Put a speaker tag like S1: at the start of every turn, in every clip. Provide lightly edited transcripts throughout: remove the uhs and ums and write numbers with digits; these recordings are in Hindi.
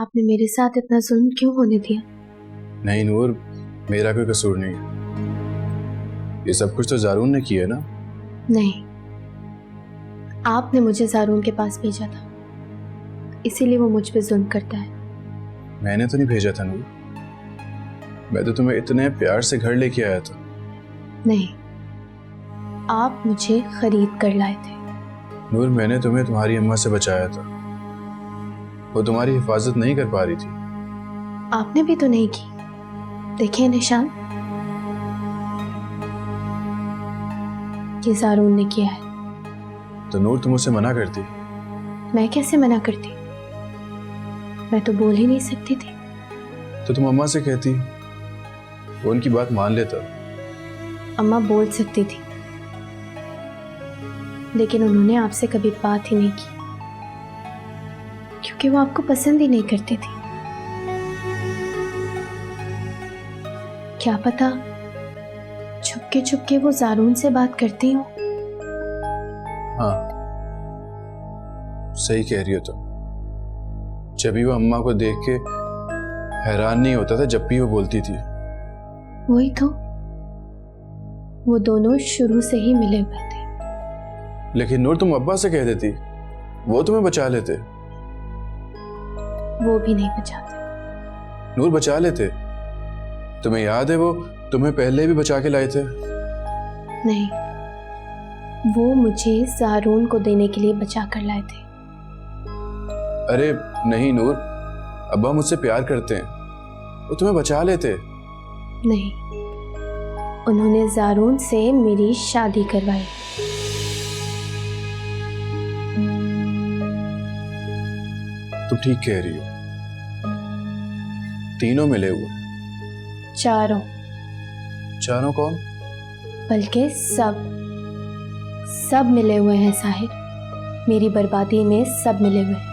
S1: आपने मेरे साथ इतना जुल्म क्यों होने दिया?
S2: नहीं नूर, मेरा कोई कसूर नहीं है। ये सब कुछ तो जारून ने किया है ना?
S1: नहीं, आपने मुझे जारून के पास भेजा था, इसीलिए वो मुझ पे जुल्म करता है।
S2: मैंने तो नहीं भेजा था नूर, मैं तो तुम्हें इतने प्यार से घर लेके आया था।
S1: नहीं, आप मुझे खरीद कर लाए थे।
S2: नूर, मैंने तुम्हें तुम्हारी अम्मा से बचाया था, वो तुम्हारी हिफाजत नहीं कर पा रही थी।
S1: आपने भी तो नहीं की, देखिए निशान, ये जारून ने किया है।
S2: तो नूर तुम उसे मना करती?
S1: मैं कैसे मना करती? मैं तो बोल ही नहीं सकती थी।
S2: तो तुम अम्मा से कहती, वो उनकी बात मान लेता।
S1: अम्मा बोल सकती थी, लेकिन उन्होंने आपसे कभी बात ही नहीं की, क्योंकि वो आपको पसंद ही नहीं करती थी। क्या पता छुपके वो जारून से बात करती हो।
S2: हाँ, सही कह रही हो तुम। जब भी वो अम्मा को देख के हैरान नहीं होता था जब भी वो बोलती थी।
S1: वही तो, वो दोनों शुरू से ही मिले हुए थे।
S2: लेकिन नूर, तुम अब्बा से कह देती, वो तुम्हें बचा लेते।
S1: वो भी नहीं बचाते।
S2: नूर, बचा लेते। तुम्हें याद है वो तुम्हें पहले भी बचा के लाए थे?
S1: नहीं, वो मुझे जारून को देने के लिए बचा कर लाए थे।
S2: अरे नहीं नूर, अब्बा मुझसे प्यार करते हैं, वो तुम्हें बचा लेते।
S1: नहीं, उन्होंने जारून से मेरी शादी करवाई।
S2: तुम ठीक कह रही हो, तीनों मिले हुए।
S1: चारों।
S2: चारों कौन?
S1: बल्कि सब मिले हुए हैं साहिर, मेरी बर्बादी में सब मिले हुए हैं।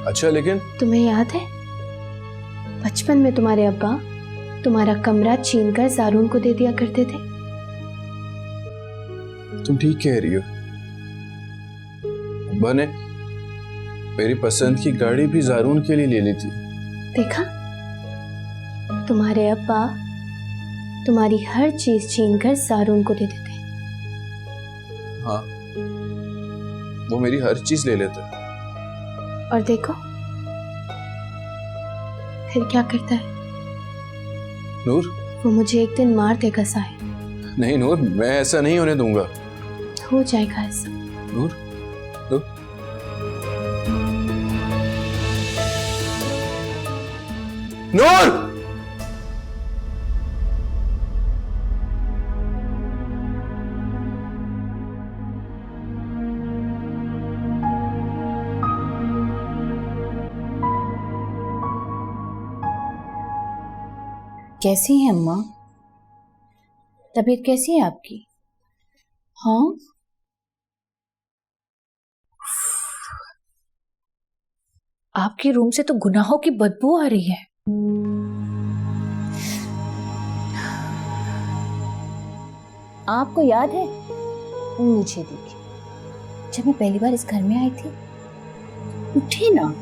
S2: अच्छा, लेकिन
S1: तुम्हें याद है बचपन में तुम्हारे अब्बा तुम्हारा कमरा छीनकर जारून को दे दिया करते थे?
S2: तुम ठीक कह रही हो, अब्बा ने मेरी पसंद की गाड़ी भी जारून के लिए ले ली थी।
S1: देखा, तुम्हारे अब्बा तुम्हारी हर चीज छीनकर जारून को दे देते।
S2: हाँ, वो मेरी हर चीज ले लेते।
S1: और देखो फिर क्या करता है।
S2: नूर,
S1: वो मुझे एक दिन मार देगा साहिर।
S2: नहीं नूर, मैं ऐसा नहीं होने दूंगा।
S1: हो जाएगा ऐसा।
S2: नूर, नूर। नूर!
S3: कैसी हैं अम्मा? तबीयत कैसी है आपकी? हाँ, आपके रूम से तो गुनाहों की बदबू आ रही है। आपको याद है नीचे देखिए, जब मैं पहली बार इस घर में आई थी? उठे ना,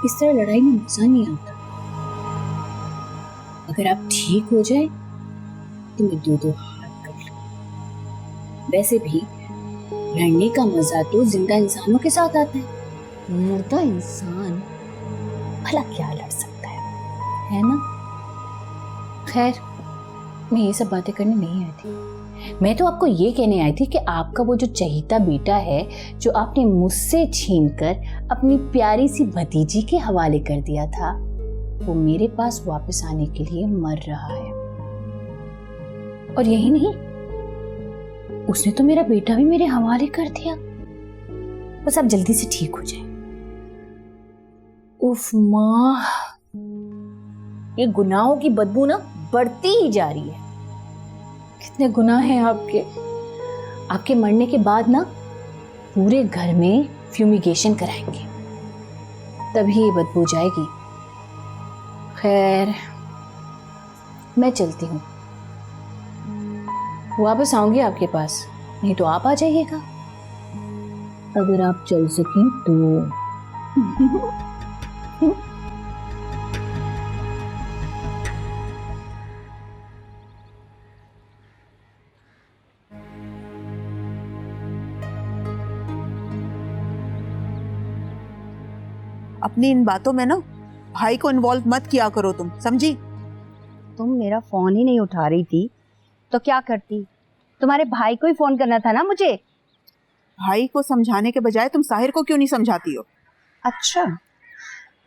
S3: इस तरह लड़ाई में मजा नहीं आता। अगर आप ठीक हो जाए तो मैं दो हाथ कर लूं। वैसे भी लड़ने का मजा तो जिंदा इंसानों के साथ आता है, मुर्दा इंसान भला क्या लड़ सकता है ना? खैर, मैं ये सब बातें करने नहीं आई थी। मैं तो आपको ये कहने आई थी कि आपका वो जो चहीता बेटा है, जो आपने मुझसे छीनकर अपनी प्यारी सी भतीजी के हवाले कर दिया था, वो मेरे पास वापस आने के लिए मर रहा है। और यही नहीं, उसने तो मेरा बेटा भी मेरे हवाले कर दिया। बस आप जल्दी से ठीक हो जाए। उफ माँ, ये गुनाहों की बदबू ना बढ़ती ही जा रही है। कितने गुनाह हैं आपके। आपके मरने के बाद ना पूरे घर में फ्यूमिगेशन कराएंगे, तभी ये बदबू जाएगी। खैर, मैं चलती हूँ, वापस आऊंगी आपके पास, नहीं तो आप आ जाइएगा। अगर आप चल सकें तो।
S4: अपनी इन बातों में ना भाई को इन्वॉल्व मत किया करो तुम, समझी?
S3: तुम मेरा फोन ही नहीं उठा रही थी तो क्या करती? तुम्हारे भाई को ही फोन करना था ना मुझे।
S4: भाई को समझाने के बजाय तुम साहिर को क्यों नहीं समझाती हो?
S3: अच्छा,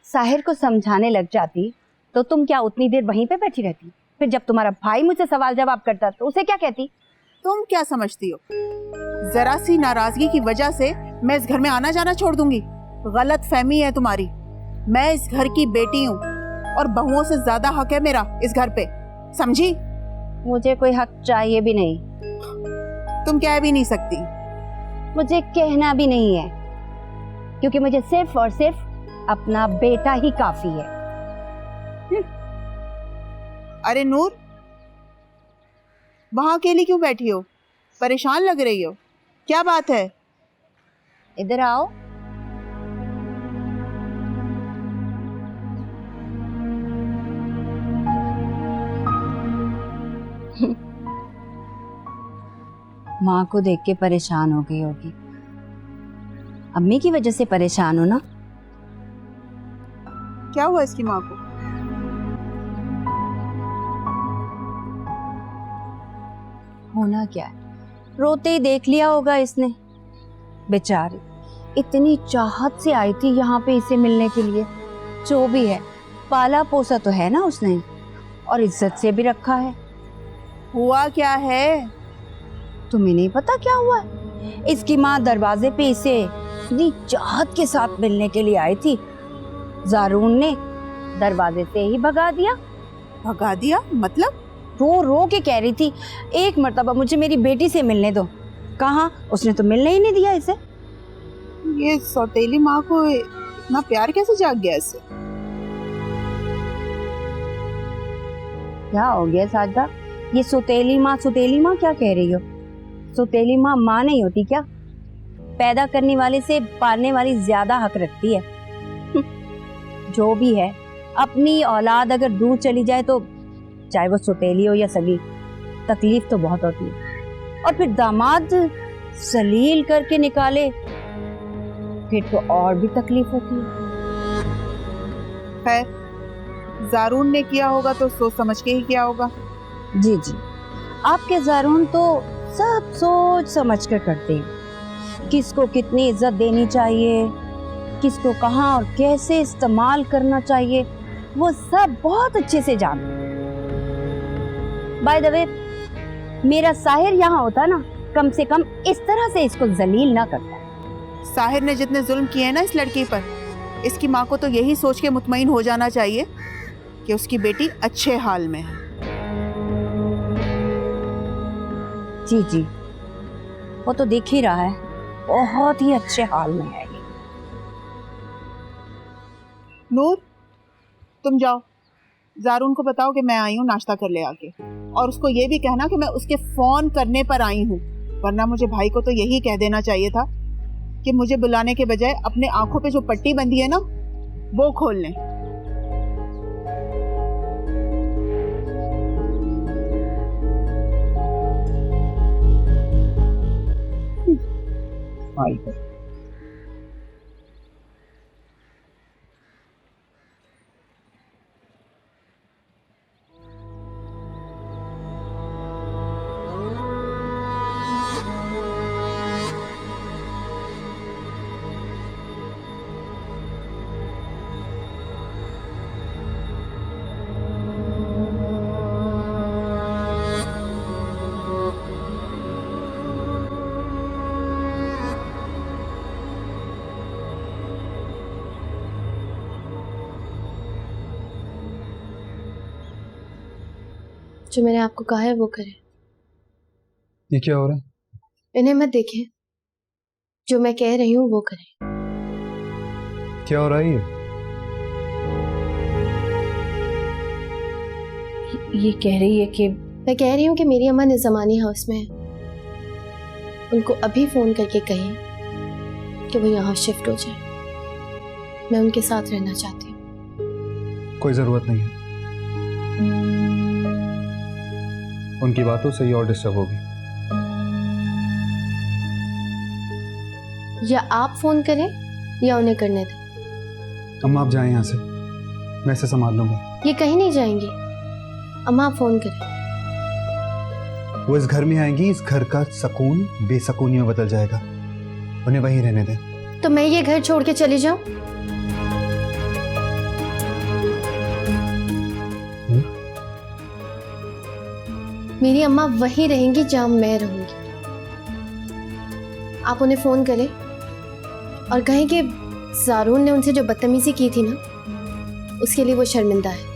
S3: साहिर को समझाने लग जाती तो तुम क्या उतनी देर वहीं पे बैठी रहती? फिर जब तुम्हारा भाई मुझसे सवाल जवाब करता तो उसे क्या कहती?
S4: तुम क्या समझती हो? जरा सी नाराजगी की वजह से मैं इस घर में आना जाना छोड़ दूंगी? गलत फहमी है तुम्हारी। मैं इस घर की बेटी हूँ और बहुओं से ज्यादा हक है मेरा इस घर पे, समझी?
S3: मुझे कोई हक चाहिए भी नहीं।
S4: तुम कह भी नहीं सकती।
S3: मुझे कहना भी नहीं है, क्योंकि मुझे सिर्फ और सिर्फ अपना बेटा ही काफी है।
S4: अरे नूर, वहां अकेली क्यों बैठी हो? परेशान लग रही हो, क्या बात है?
S3: इधर आओ। माँ को देख के परेशान हो गई होगी। अम्मी की वजह से परेशान हो ना?
S4: क्या हुआ इसकी माँ को?
S3: होना क्या है, रोते ही देख लिया होगा इसने। बेचारी इतनी चाहत से आई थी यहाँ पे इसे मिलने के लिए। जो भी है, पाला पोसा तो है ना उसने, और इज्जत से भी रखा है।
S4: हुआ क्या है?
S3: तुम्हें नहीं पता क्या हुआ है? इसकी माँ दरवाजे पे इसे इतनी चाहत के साथ मिलने के लिए आई थी, जारून ने दरवाजे से ही भगा दिया।
S4: भगा दिया मतलब?
S3: रो रो के कह रही थी, एक मर्तबा मुझे मेरी बेटी से मिलने दो। कहाँ, उसने तो मिलने ही नहीं दिया इसे।
S4: ये सौतेली माँ को इतना प्यार कैसे जाग गया इससे?
S3: क्या हो गया साजदा? ये सौतेली माँ क्या कह रही हो? सौतेली माँ माँ नहीं होती क्या? पैदा करने वाले से पालने वाली ज्यादा हक रखती है। जो भी है, अपनी औलाद अगर दूर चली जाए तो चाहे वो सौतेली हो या सगी, तकलीफ तो बहुत होती है। और फिर दामाद जलील करके निकाले फिर तो और भी तकलीफ होती है।
S4: खैर, जारून ने किया होगा तो सोच समझ के ही किया होगा।
S3: जी जी, आपके जारून तो सब सोच समझ कर करते हैं। किसको कितनी इज्जत देनी चाहिए, किसको कहाँ और कैसे इस्तेमाल करना चाहिए, वो सब बहुत अच्छे से जानते हैं। बाय द वे, मेरा साहिर यहाँ होता ना, कम से कम इस तरह से इसको जलील ना करता।
S4: साहिर ने जितने जुल्म किए हैं ना इस लड़की पर, इसकी माँ को तो यही सोच के मुतमईन हो जाना चाहिए कि उसकी बेटी अच्छे हाल में है।
S3: जी जी, वो तो दिख ही रहा है, बहुत ही अच्छे हाल में है ये।
S4: नूर, तुम जाओ, जारून को बताओ कि मैं आई हूँ नाश्ता कर ले आके, और उसको ये भी कहना कि मैं उसके फोन करने पर आई हूँ, वरना मुझे भाई को तो यही कह देना चाहिए था कि मुझे बुलाने के बजाय अपने आंखों पे जो पट्टी बंधी है ना, वो खोल लें।
S1: जो मैंने आपको कहा है वो करें।
S2: ये क्या हो रहा है?
S1: इन्हें मत देखें, जो मैं कह रही हूँ वो करें।
S2: क्या हो रहा है
S1: ये कह रही है कि मैं कह रही हूँ कि मेरी अम्मा निज़मानी हाउस में है, उनको अभी फोन करके कहें कि वो यहाँ शिफ्ट हो जाए। मैं उनके साथ रहना चाहती हूँ।
S5: कोई ज़रूरत नहीं है, उनकी बातों से ही और डिस्टर्ब होगी।
S1: या आप फोन करें या उन्हें करने दें।
S5: अम्मा आप जाएं यहाँ से, मैं इसे संभाल लूंगा।
S1: ये कहीं नहीं जाएंगी। अम्मा आप फोन करें।
S5: वो इस घर में आएंगी, इस घर का सुकून बेसुकूनी में बदल जाएगा। उन्हें वहीं रहने दें।
S1: तो मैं ये घर छोड़ के चली जाऊं? मेरी अम्मा वहीं रहेंगी जहां मैं रहूंगी। आप उन्हें फोन करें और कहें कि ज़ारून ने उनसे जो बदतमीजी की थी ना, उसके लिए वो शर्मिंदा है।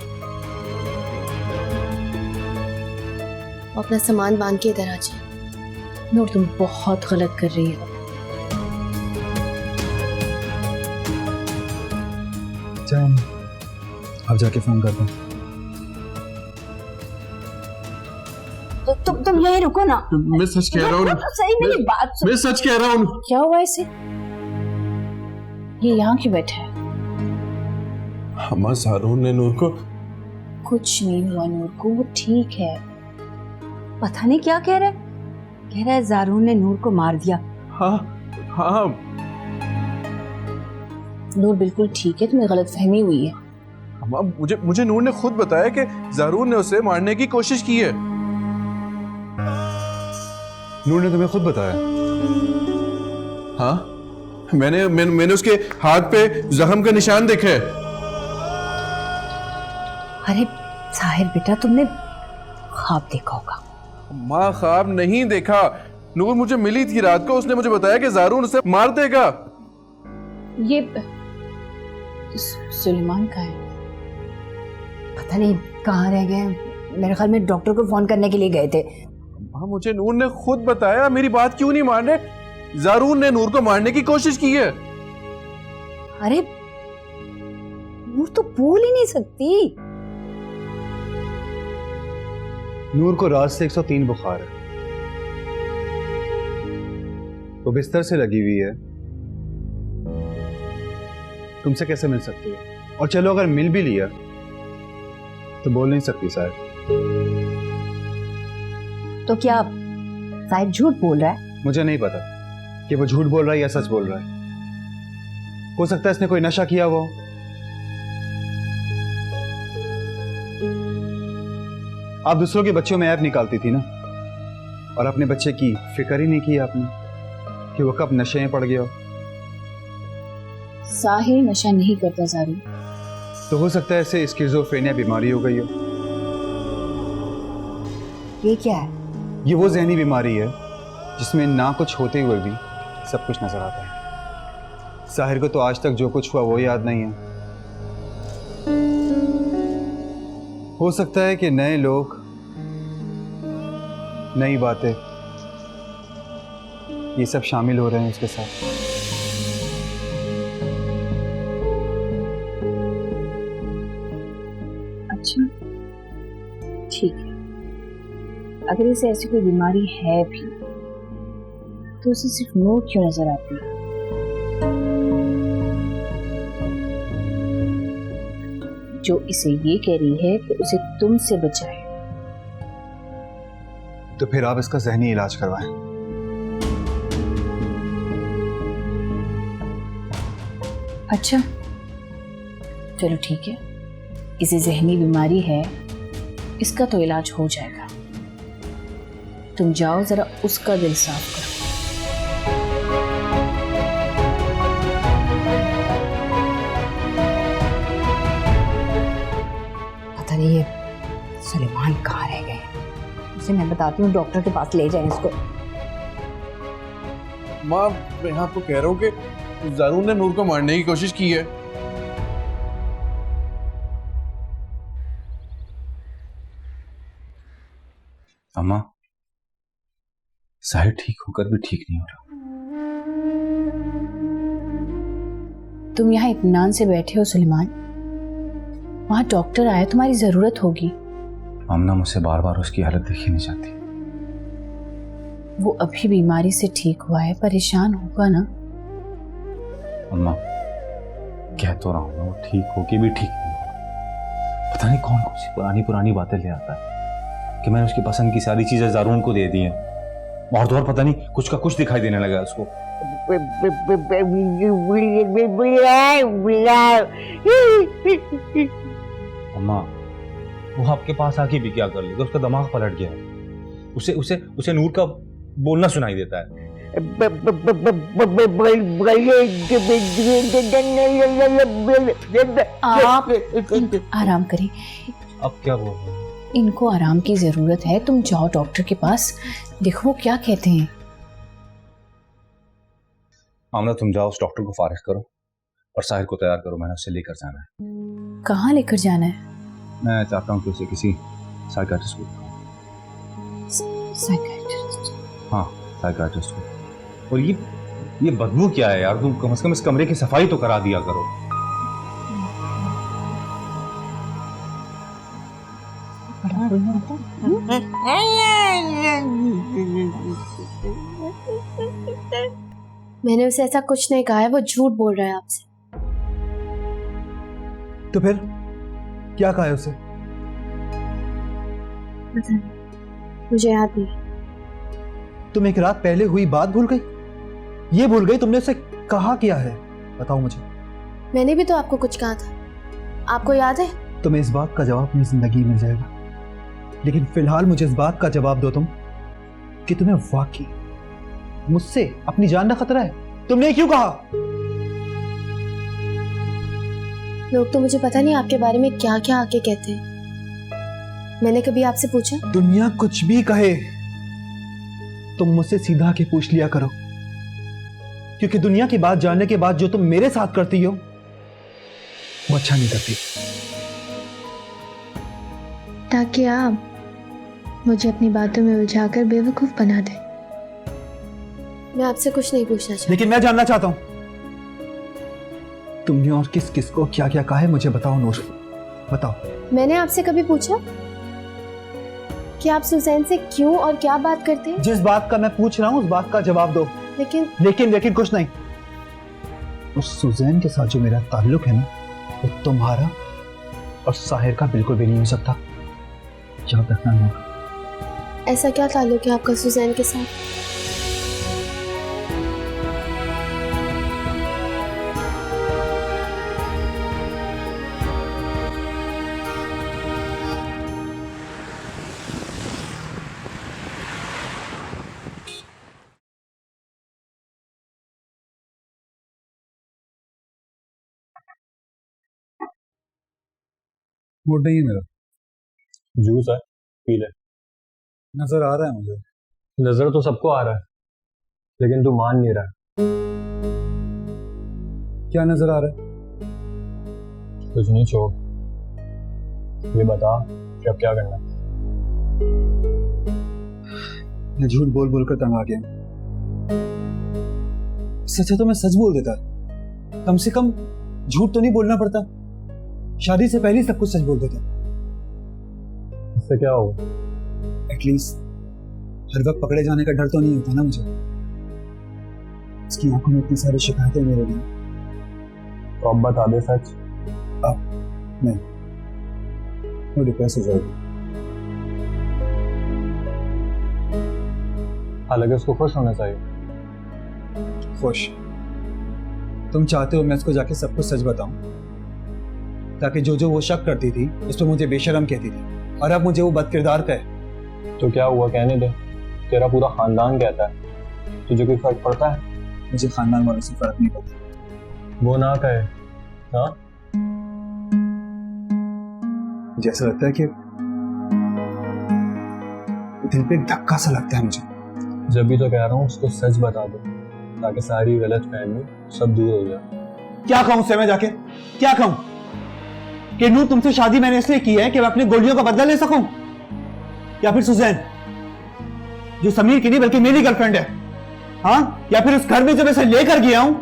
S1: वो अपना सामान बांध के इधर आ जाए।
S3: नूर तुम बहुत गलत कर रही हो।
S5: जाए, आप जाके फोन कर दो।
S3: तो तुम यहीं रुको ना।
S2: मैं सच कह रहा हूँ।
S3: सही मेरी बात सुन।
S2: मैं सच कह रहा हूँ।
S3: क्या हुआ इसे? ये यहाँ क्यों बैठा है?
S2: अम्मा ज़ारून ने नूर को।
S3: कुछ नहीं हुआ नूर को, वो ठीक है। पता नहीं क्या कह रहा है। कह रहा है ज़ारून ने नूर को मार दिया।
S2: हाँ हाँ
S3: नूर बिल्कुल ठीक है, तुम्हें गलतफहमी हुई है।
S2: अम्मा मुझे नूर ने खुद बताया कि ज़ारून ने उसे मारने की कोशिश की है।
S5: नूर ने तुम्हें खुद बताया?
S2: हाँ, मैंने उसके हाथ पे जख्म का निशान देखे।
S3: अरे साहिर बेटा, तुमने ख्वाब देखा होगा।
S2: माँ ख्वाब नहीं देखा। नूर मुझे मिली थी रात को, उसने मुझे बताया कि ज़ारून उसे मार देगा।
S3: ये सुलेमान का है, पता नहीं कहाँ रह गए। मेरे ख्याल में डॉक्टर को फोन करने के लिए गए थे।
S2: हाँ, मुझे नूर ने खुद बताया। मेरी बात क्यों नहीं मान रहे? ज़ारून ने नूर को मारने की कोशिश की है।
S3: अरे नूर तो बोल ही नहीं सकती।
S5: नूर को रात से 103 बुखार है, वो बिस्तर से लगी हुई है। तुमसे कैसे मिल सकती है? और चलो अगर मिल भी लिया तो बोल नहीं सकती शायद।
S3: तो क्या शायद झूठ बोल रहा है?
S5: मुझे नहीं पता कि वो झूठ बोल रहा है या सच बोल रहा है। हो सकता है इसने कोई नशा किया हो। आप दूसरों के बच्चों में ऐप निकालती थी ना, और अपने बच्चे की फिक्र ही नहीं की आपने कि वो कब नशे में पड़ गया हो।
S3: साहिर नशा नहीं करता ज़ारून।
S5: तो हो सकता है इसे स्किज़ोफ्रेनिया बीमारी हो गई हो।
S3: ये क्या है?
S5: ये वो ज़हनी बीमारी है जिसमें ना कुछ होते हुए भी सब कुछ नजर आता है। साहिर को तो आज तक जो कुछ हुआ वो याद नहीं है। हो सकता है कि नए लोग, नई बातें, ये सब शामिल हो रहे हैं उसके साथ।
S3: अच्छा ठीक है, अगर इसे ऐसी कोई बीमारी है भी तो उसे सिर्फ नूर क्यों नजर आती है? जो इसे ये कह रही है कि उसे तुमसे बचाए।
S5: तो फिर आप इसका ज़हनी इलाज करवाएं।
S3: अच्छा चलो ठीक है, इसे ज़हनी बीमारी है, इसका तो इलाज हो जाएगा। तुम जाओ जरा उसका दिल साफ करो। पता नहीं ये सुलेमान कहाँ रह गए। उसे मैं बताती हूँ, डॉक्टर के पास ले जाएं इसको।
S2: माँ मैं आपको कह रहा हूँ कि ज़ारून ने नूर को मारने की कोशिश की है।
S6: अम्मा, साहिर ठीक होकर भी ठीक नहीं हो रहा।
S3: तुम यहाँ इत्मीनान से बैठे हो सुलेमान, वहाँ डॉक्टर आया, तुम्हारी जरूरत होगी।
S6: आमना मुझसे बार बार उसकी हालत देखी नहीं जाती।
S3: वो अभी बीमारी से ठीक हुआ है, परेशान होगा ना।
S6: अम्मा, कह तो रहा हूँ, वो ठीक हो के भी ठीक नहीं हो। पता नहीं कौन कौन सी पुरानी पुरानी बातें ले आता है कि मैंने उसकी पसंद की सारी चीजें जारून को दे दी हैं, और तो और पता नहीं कुछ का कुछ दिखाई देने लगा उसको। अम्मा, वो आपके पास आके भी क्या कर लेगा? उसका दिमाग पलट गया है। उसे उसे उसे नूर का बोलना सुनाई देता है।
S3: आप आराम करें,
S6: अब क्या बोल रहे हैं?
S3: इनको आराम की जरूरत है। तुम जाओ डॉक्टर के पास, देखो वो क्या कहते हैं।
S6: आमना, तुम जाओ उस डॉक्टर को फारिग करो और साहिर को तैयार करो, मैंने उसे लेकर जाना है।
S3: कहाँ लेकर जाना है?
S6: मैं चाहता हूँ कि उसे किसी साइकियाट्रिस्ट को दिखाऊं।
S3: साइकियाट्रिस्ट?
S6: हाँ, साइकियाट्रिस्ट को। और ये बदबू क्या है यार? तुम कम से कम इस कमरे की सफाई तो करा दिया करो।
S1: मैंने उसे ऐसा कुछ नहीं कहा है, वो झूठ बोल रहा है आपसे।
S5: तो फिर क्या कहा है उसे?
S1: पता नहीं, मुझे याद नहीं।
S5: तुम एक रात पहले हुई बात भूल गई? ये भूल गई तुमने उसे कहा क्या है? बताओ मुझे।
S1: मैंने भी तो आपको कुछ कहा था, आपको याद है?
S5: तुम्हें इस बात का जवाब अपनी जिंदगी मिल जाएगा, लेकिन फिलहाल मुझे इस बात का जवाब दो तुम कि तुम्हें वाकई मुझसे अपनी जान का खतरा है। तुमने क्यों कहा?
S1: लोग तो मुझे पता नहीं आपके बारे में क्या क्या आके कहते हैं। मैंने कभी आपसे पूछा?
S5: दुनिया कुछ भी कहे, तुम मुझसे सीधा आके पूछ लिया करो, क्योंकि दुनिया की बात जानने के बाद जो तुम मेरे साथ करती हो वो अच्छा नहीं करती।
S7: ताकि आप मुझे अपनी बातों में उलझाकर बेवकूफ बना दें।
S1: मैं आपसे कुछ नहीं पूछना चाहती।
S5: लेकिन मैं जानना चाहता हूं तुमने और किस किस को क्या क्या कहा है, मुझे बताओ नूर, बताओ।
S1: मैंने आपसे कभी पूछा कि आप सुजैन से क्यों और क्या बात करते हैं?
S5: जिस बात का मैं पूछ रहा हूं उस बात का जवाब दो। लेकिन कुछ नहीं। उस सुजैन के साथ जो मेरा ताल्लुक है ना, वो तुम्हारा और साहिर का बिल्कुल भी नहीं हो सकता। याद रखना नूर।
S1: ऐसा क्या ताल्लुक है आपका सुजैन के साथ?
S5: मूड नहीं है मेरा।
S8: जूस है, पी ले।
S5: नजर आ रहा है मुझे।
S8: नजर तो सबको आ रहा है, लेकिन तू मान नहीं रहा।
S5: क्या नजर आ रहा है?
S8: कुछ नहीं, छोड़। ये बता कि अब क्या करना है?
S5: मैं झूठ बोल बोल कर तंग आ गया। सच है तो मैं सच बोल देता, कम से कम झूठ तो नहीं बोलना पड़ता। शादी से पहले ही सब कुछ सच बोल देता।
S8: इससे क्या होगा?
S5: एटलीस्ट हर वक्त पकड़े जाने का डर तो नहीं होता ना मुझे। उसकी आंखों में इतनी सारी शिकायतें मेरे लिए।
S8: तो अब बता दे सच।
S5: अब नहीं, वो डिप्रेस हो जाएगी।
S8: हालांकि उसको खुश होना चाहिए।
S5: खुश? तुम चाहते हो मैं उसको जाके सब कुछ सच बताऊं, ताकि जो जो वो शक करती थी उस पर मुझे बेशरम कहती थी, और अब मुझे वो बदकिरदार कहे।
S8: तो क्या हुआ, कहने दे। तेरा पूरा खानदान कहता है, तुझे कोई फर्क पड़ता है?
S5: मुझे खानदान वालों से फर्क नहीं पड़ता।
S8: वो ना कहे। हाँ,
S5: मुझे ऐसा लगता है कि दिल पे एक धक्का सा लगता है मुझे।
S8: जब भी तो कह रहा हूँ उसको सच बता दो, ताकि सारी गलत फहमी सब दूर हो जाए।
S5: क्या कहूं उससे मैं जाके? क्या कहूं कि नूर तुमसे शादी मैंने इसलिए की है कि मैं अपनी गोलियों का बदला ले सकूं, या फिर सुजैन जो समीर की नहीं बल्कि मेरी गर्लफ्रेंड है, हाँ? या फिर उस घर में जब इसे लेकर गया हूं,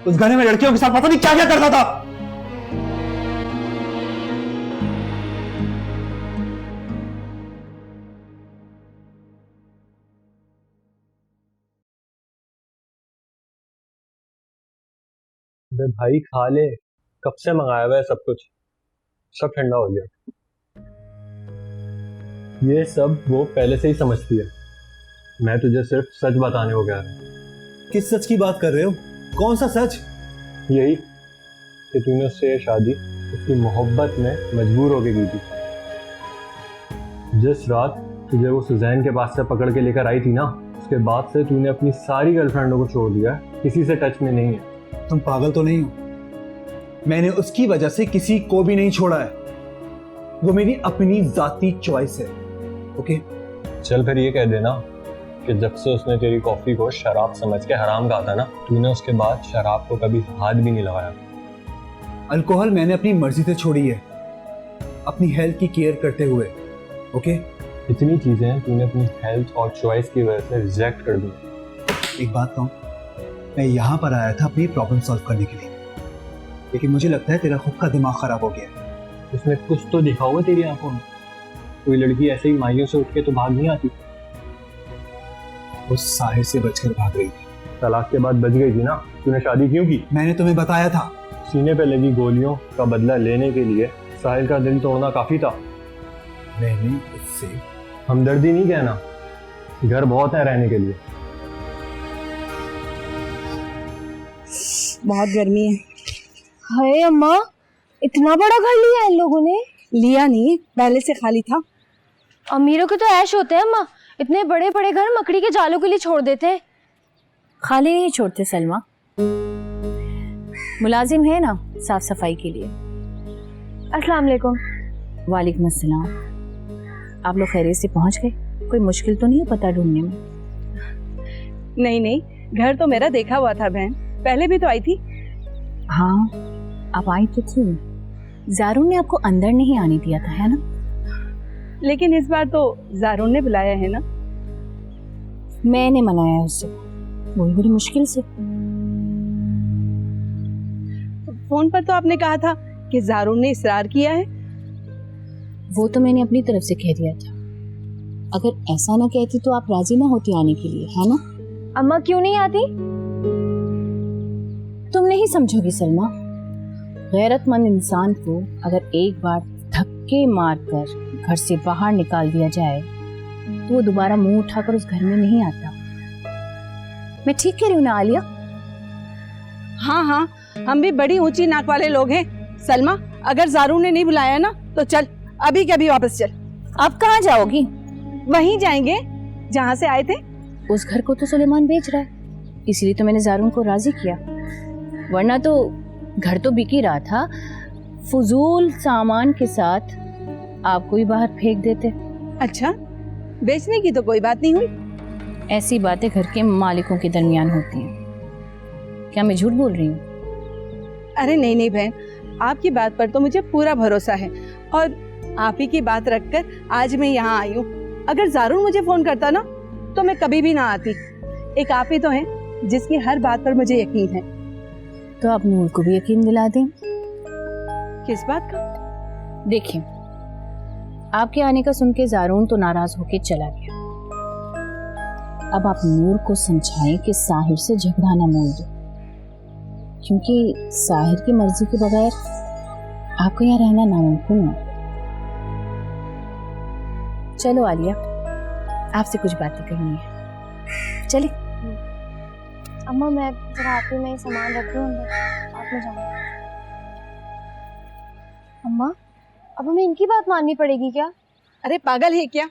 S5: उस घर में लड़कियों के साथ पता नहीं क्या क्या करता था।
S8: अबे भाई खा ले, कब से मंगाया हुआ है सब कुछ, सब ठंडा हो गया। ये सब वो पहले से ही समझती है। मैं तुझे सिर्फ सच बताने हो गया।
S5: किस सच की बात कर रहे हो? कौन सा सच?
S8: यही कि तूने उससे ये शादी उसकी मोहब्बत में मजबूर होके की थी। जिस रात तुझे वो सुजैन के पास से पकड़ के लेकर आई थी ना, उसके बाद से तूने अपनी सारी गर्लफ्रेंडों को छोड़ दिया, किसी से टच में नहीं है।
S5: तुम पागल तो नहीं हो? मैंने उसकी वजह से किसी को भी नहीं छोड़ा है। वो मेरी अपनी जाती चॉइस है। ओके?
S8: चल फिर ये कह देना कि जब से उसने तेरी कॉफी को शराब समझ के हराम कहा था ना, तूने उसके बाद शराब को कभी हाथ भी नहीं लगाया।
S5: अल्कोहल मैंने अपनी मर्जी से छोड़ी है, अपनी हेल्थ की केयर करते हुए। ओके?
S8: इतनी चीजें तूने अपनी हेल्थ और चॉइस की वजह से रिजेक्ट कर दी।
S5: एक बात कहूं, मैं यहाँ पर आया था अपनी प्रॉब्लम सॉल्व करने के लिए, लेकिन मुझे लगता है तेरा खुद का दिमाग खराब हो गया।
S8: उसमें कुछ तो दिखा हुआ तेरी आंखों में। कोई लड़की ऐसे ही मायूं से उठ के तो भाग नहीं आती।
S5: वो साहिर से बचकर भाग रही थी।
S8: तलाक के बाद बच गई थी ना, तूने शादी क्यों की?
S5: मैंने तुम्हें बताया था।
S8: सीने पे लगी गोलियों का बदला लेने के लिए साहिल का दिल तोड़ना काफी था।
S5: मैंने उससे
S8: हमदर्दी नहीं कहना, घर बहुत है रहने के लिए।
S9: बहुत गर्मी है।
S10: हाय अम्मा, इतना बड़ा घर लिया है इन लोगों ने?
S9: लिया नहीं, पहले से खाली था।
S10: अमीरों के तो ऐश होते हैं अम्मा, इतने बड़े बड़े घर मकड़ी के जालों के लिए छोड़ देते हैं।
S3: खाली नहीं छोड़ते सलमा, मुलाजिम है ना साफ सफाई के लिए।
S10: अस्सलाम वालेकुम।
S3: वालेकुम अस्सलाम। आप लोग खैरियत से पहुंच गए? कोई मुश्किल तो नहीं है पता ढूंढने में?
S9: नहीं नहीं, घर तो मेरा देखा हुआ था बहन, पहले भी तो आई थी।
S3: हाँ, आप आई तो थी। जारून ने आपको अंदर नहीं आने दिया था, है ना?
S9: लेकिन इस बार तो जारून ने बुलाया है ना।
S3: मैंने मनाया उससे, वो भी बड़ी मुश्किल से।
S9: फोन पर तो आपने कहा था कि जारून ने इसरार किया है।
S3: वो तो मैंने अपनी तरफ से कह दिया था। अगर ऐसा ना कहती तो आप राजी ना होती आने के लिए, है ना?
S10: अम्मा क्यों नहीं आती?
S3: तुम नहीं समझोगी सलमा। गैरतमंद इंसान को अगर एक बार धक्के मारकर घर से बाहर निकाल दिया जाए तो वो दोबारा मुंह उठाकर उस घर में नहीं आता। मैं ठीक कह रही हूँ ना आलिया?
S9: हाँ हाँ, हम भी बड़ी ऊंची नाक वाले लोग हैं। सलमा, अगर जारून ने नहीं बुलाया ना तो चल, अभी के अभी वापस चल।
S3: अब कहाँ जाओगी?
S9: वहीं जाएंगे जहाँ से आए थे।
S3: उस घर को तो सुलेमान बेच रहा है, इसलिए तो मैंने जारून को राजी किया, वरना तो घर तो बिक ही रहा था। फजूल सामान के साथ आपको ही बाहर फेंक देते।
S9: अच्छा, बेचने की तो कोई बात नहीं हुई।
S3: ऐसी बातें घर के मालिकों के दरमियान होती हैं। क्या मैं झूठ बोल रही हूँ?
S9: अरे नहीं नहीं बहन, आपकी बात पर तो मुझे पूरा भरोसा है और आप ही की बात रखकर आज मैं यहाँ आई हूँ। अगर जारून मुझे फोन करता ना तो मैं कभी भी ना आती। एक आप ही तो हैं जिसकी हर बात पर मुझे यकीन है।
S3: तो आप नूर को भी यकीन दिला दें।
S9: किस बात का?
S3: देखिए, आपके आने का सुन के जारून तो नाराज होके चला गया। अब आप नूर को समझाएं कि साहिर से झगड़ा ना मोल दो, क्योंकि साहिर की मर्जी के बगैर आपको यहाँ रहना नामुमकिन है। चलो आलिया, आपसे कुछ बातें करनी है, चले।
S10: अम्मा मैं जरा आपके में सामान रख लूँ अंदर, आप में जाऊँ। अम्मा, अब हमें इनकी बात माननी पड़ेगी क्या?
S9: अरे पागल है क्या?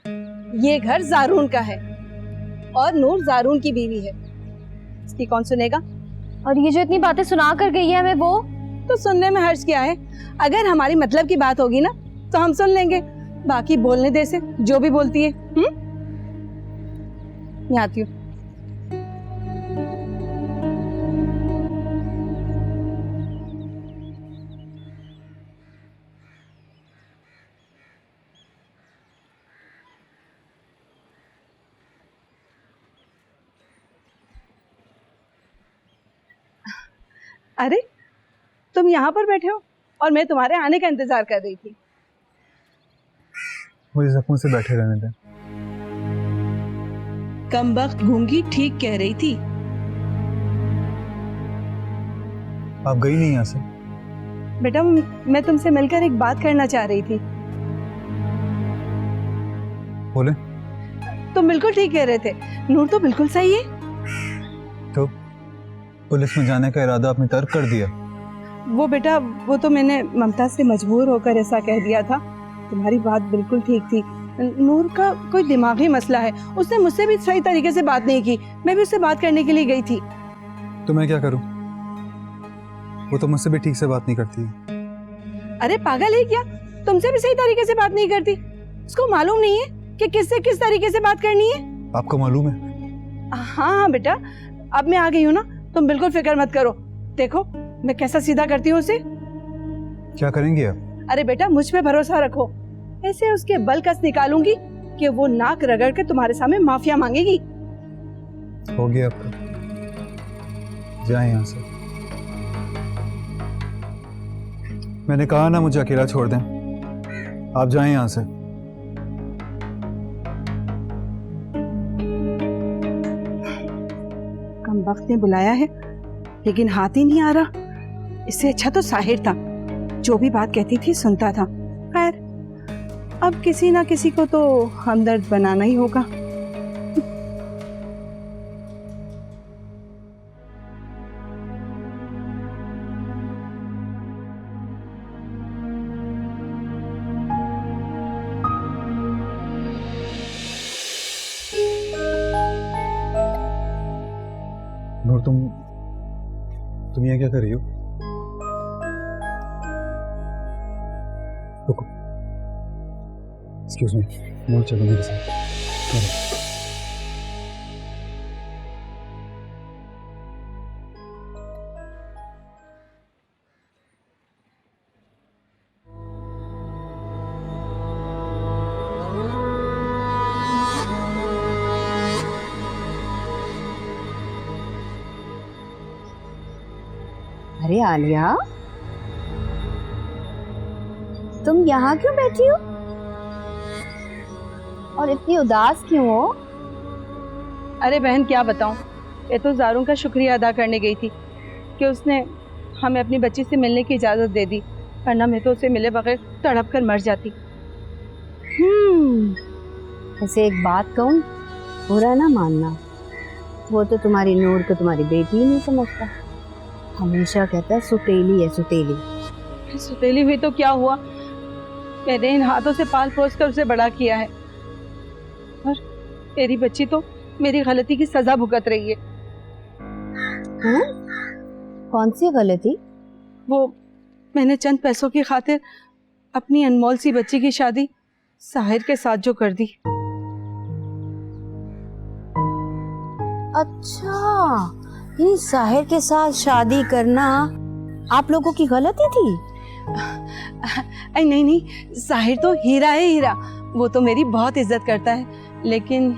S9: ये घर जारून का है और नूर जारून की बीवी है, इसकी कौन सुनेगा?
S10: और ये जो इतनी बातें सुना कर गई है हमें, वो
S9: तो सुनने में हर्ज क्या है? अगर हमारी मतलब की बात होगी ना तो हम सुन लेंगे, बाकी बोलने दे से जो भी बोलती है। मैं आती हूँ। अरे तुम यहाँ पर बैठे हो और मैं तुम्हारे आने का इंतजार कर रही थी।
S8: मुझे सुकून से बैठे रहने दें।
S9: कमबख्त गूंगी ठीक कह रही थी।
S5: आप गई नहीं यहाँ से?
S9: बेटा मैं तुमसे मिलकर एक बात करना चाह रही थी।
S5: बोले।
S9: तुम बिल्कुल ठीक कह रहे थे, नूर तो बिल्कुल सही है।
S5: तो पुलिस में जाने का इरादा आपने तर्क कर दिया?
S9: वो बेटा वो तो मैंने ममता से मजबूर होकर ऐसा कह दिया था। तुम्हारी बात बिल्कुल ठीक थी, नूर का कोई दिमागी मसला है। उसने मुझसे भी सही तरीके से बात नहीं की, मैं भी उससे बात करने के लिए गई थी।
S5: तो मैं क्या करूं? वो तो मुझसे भी ठीक से बात नहीं करती।
S9: अरे पागल है क्या, तुमसे भी सही तरीके से बात नहीं करती? उसको मालूम नहीं है कि किससे किस तरीके से बात करनी है?
S5: आपको मालूम है?
S9: हाँ बेटा, अब मैं आ गई हूँ ना, तुम बिल्कुल फिक्र मत करो। देखो मैं कैसा सीधा करती हूँ उसे।
S5: क्या करेंगे आप?
S9: अरे बेटा मुझ पे भरोसा रखो, ऐसे उसके बल कस निकालूंगी कि वो नाक रगड़ के तुम्हारे सामने माफिया मांगेगी।
S5: हो गया आपका, जाए यहाँ से। मैंने कहा ना मुझे अकेला छोड़ दें, आप जाएं यहाँ से।
S9: कम वक्त ने बुलाया है लेकिन हाथ ही नहीं आ रहा। इससे अच्छा तो साहिर था, जो भी बात कहती थी सुनता था। खैर अब किसी ना किसी को तो हमदर्द बनाना ही होगा।
S5: नूर तुम यहाँ क्या कर रही हो? रुको, एक्सक्यूज मी, नूर चलो मेरे साथ। चलो।
S3: अरे आलिया, तुम यहाँ क्यों बैठी हो और इतनी उदास क्यों हो?
S9: अरे बहन क्या बताऊं, ये तो ज़ारून का शुक्रिया अदा करने गई थी कि उसने हमें अपनी बच्ची से मिलने की इजाज़त दे दी, वरना मैं तो उसे मिले बगैर तड़प कर मर जाती।
S3: ऐसे एक बात कहूँ, बुरा ना मानना, वो तो तुम्हारी नूर को तुम्हारी बेटी ही नहीं समझता। हमेशा कहता है सुतेली है सुतेली।
S9: सुतेली हुई तो क्या हुआ, मैंने इन हाथों से पाल पोस कर उसे बड़ा किया है, और तेरी बच्ची तो मेरी गलती की सजा भुगत रही है।
S3: कौन सी गलती?
S9: वो मैंने चंद पैसों की खातिर अपनी अनमोल सी बच्ची की शादी साहिर के साथ जो कर दी।
S3: अच्छा, ये साहिर के साथ शादी करना आप लोगों की गलती थी?
S9: अरे नहीं नहीं, साहिर तो हीरा है हीरा, वो तो मेरी बहुत इज्जत करता है। लेकिन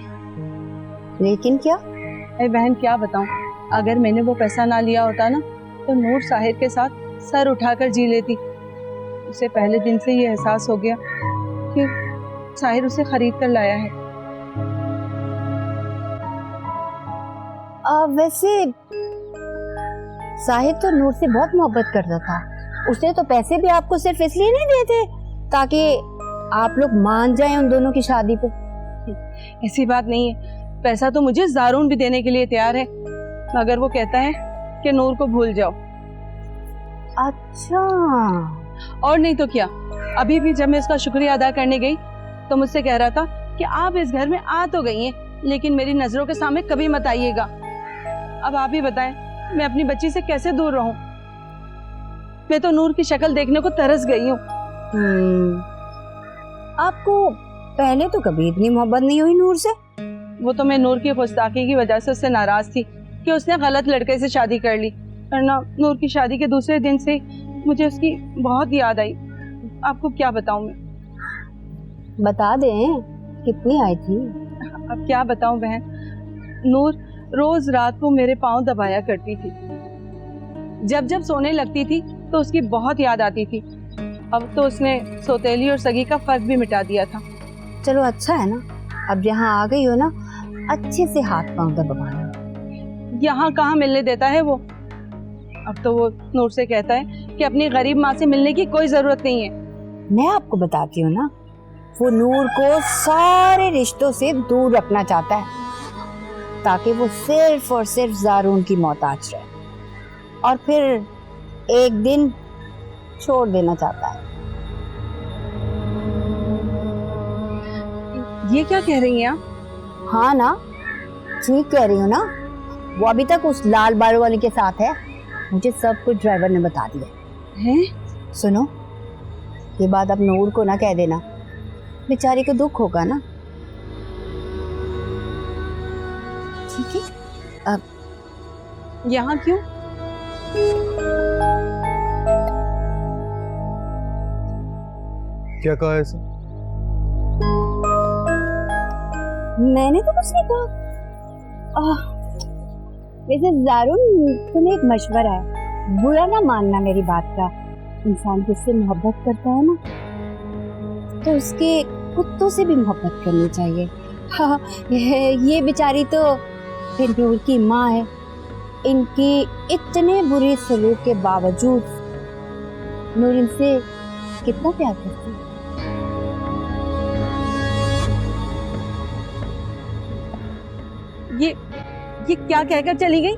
S3: क्या?
S9: अरे बहन क्या बताऊं, अगर मैंने वो पैसा ना लिया होता ना तो नूर साहिर के साथ सर उठाकर जी लेती। उसे पहले दिन से ये एहसास हो गया कि साहिर उसे खरीद कर लाया है।
S3: वैसे साहिर तो नूर से बहुत मोहब्बत करता था, उसने तो पैसे भी आपको सिर्फ इसलिए नहीं दिए थे ताकि आप लोग मान जाएं उन दोनों की शादी पे।
S9: ऐसी बात नहीं है, पैसा तो मुझे ज़ारून भी देने के लिए तैयार है, मगर वो कहता है कि नूर को भूल जाओ।
S3: अच्छा,
S9: और नहीं तो क्या, अभी भी जब मैं इसका शुक्रिया अदा करने गई तो मुझसे कह रहा था कि आप इस घर में आ तो गई हैं, लेकिन मेरी नजरों के सामने कभी मत आइएगा। अब आप ही बताएं, मैं अपनी बच्ची से कैसे दूर रहूं? मैं तो नूर की शक्ल देखने को तरस गई हूँ।
S3: आपको पहले तो कभी इतनी मोहब्बत नहीं हुई नूर से?
S9: वो तो मैं नूर की गुस्ताखी की वजह से उससे नाराज थी कि उसने गलत लड़के से शादी कर ली, वरना नूर की शादी के दूसरे दिन से मुझे उसकी बहुत याद आई। आपको क्या बताऊं मैं?
S3: बता दें कितनी आई थी?
S9: अब क्या बताऊं बहन, नूर रोज रात को मेरे पाँव दबाया करती थी। जब जब सोने लगती थी तो उसकी बहुत याद आती थी। अब तो उसने सौतेली और सगी का फर्क भी मिटा दिया था।
S3: चलो अच्छा है ना, अब यहाँ आ गई हो ना, अच्छे से हाथ पाँव दबाना।
S9: यहाँ कहाँ मिलने देता है वो। अब तो वो नूर से कहता है आपके अपनी गरीब माँ से मिलने की कोई जरूरत नहीं है।
S3: मैं आपको बताती हूँ ना, वो नूर को सारे रिश्तों से दूर रखना चाहता है ताकि वो सिर्फ और सिर्फ ज़ारून की मोहताज रहे, और फिर एक दिन छोड़ देना चाहता है।
S9: ये क्या कह रही हैं आप?
S3: हाँ ना, ठीक कह रही हूँ ना। वो अभी तक उस लाल बालों वाले के साथ है, मुझे सब कुछ ड्राइवर ने बता दिया
S9: हैं?
S3: सुनो, ये बात अब नूर को ना कह देना, बेचारी को दुख होगा ना। ठीक है? अब
S9: यहाँ क्यों?
S6: क्या कहा ऐसे?
S3: मैंने तो कुछ नहीं कहा। वैसे ज़ारून, तुम्हें एक मशवरा है, बुरा ना मानना मेरी बात का। इंसान जिससे मोहब्बत करता है ना, तो उसके कुत्तों से भी मोहब्बत करनी चाहिए। हाँ, ये बेचारी तो फिर नूर की माँ है, इनकी इतने बुरे सलूक के बावजूद नूर इनसे कितना प्यार करती है।
S9: ये क्या कहकर चली गई?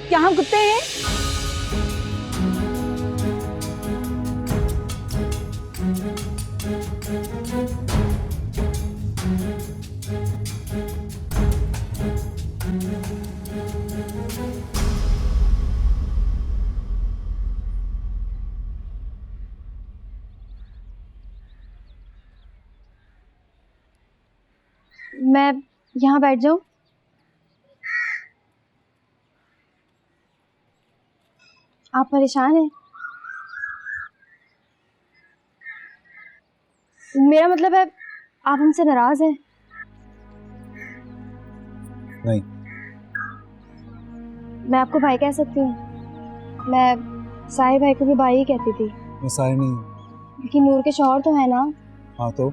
S9: क्या हम कुत्ते हैं?
S10: मैं यहाँ बैठ जाऊं? आप परेशान हैं? मेरा मतलब है, आप हमसे नाराज हैं?
S6: नहीं।
S10: मैं आपको भाई कह सकती हूँ? मैं साहिर भाई को भी भाई ही कहती थी।
S6: मैं साहिर नहीं हूँ।
S10: लेकिन नूर के शौहर तो है ना।
S6: हाँ तो?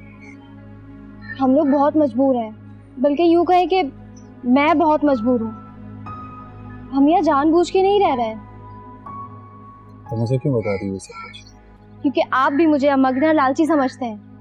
S10: हम लोग बहुत मजबूर हैं, बल्कि यूँ कहें कि मैं बहुत मजबूर हूँ। हम यहाँ जानबूझ के नहीं रह रहे हैं।
S6: तो मुझे क्यों बता रही हो सब कुछ?
S10: क्योंकि आप भी मुझे अमग्न लालची समझते हैं।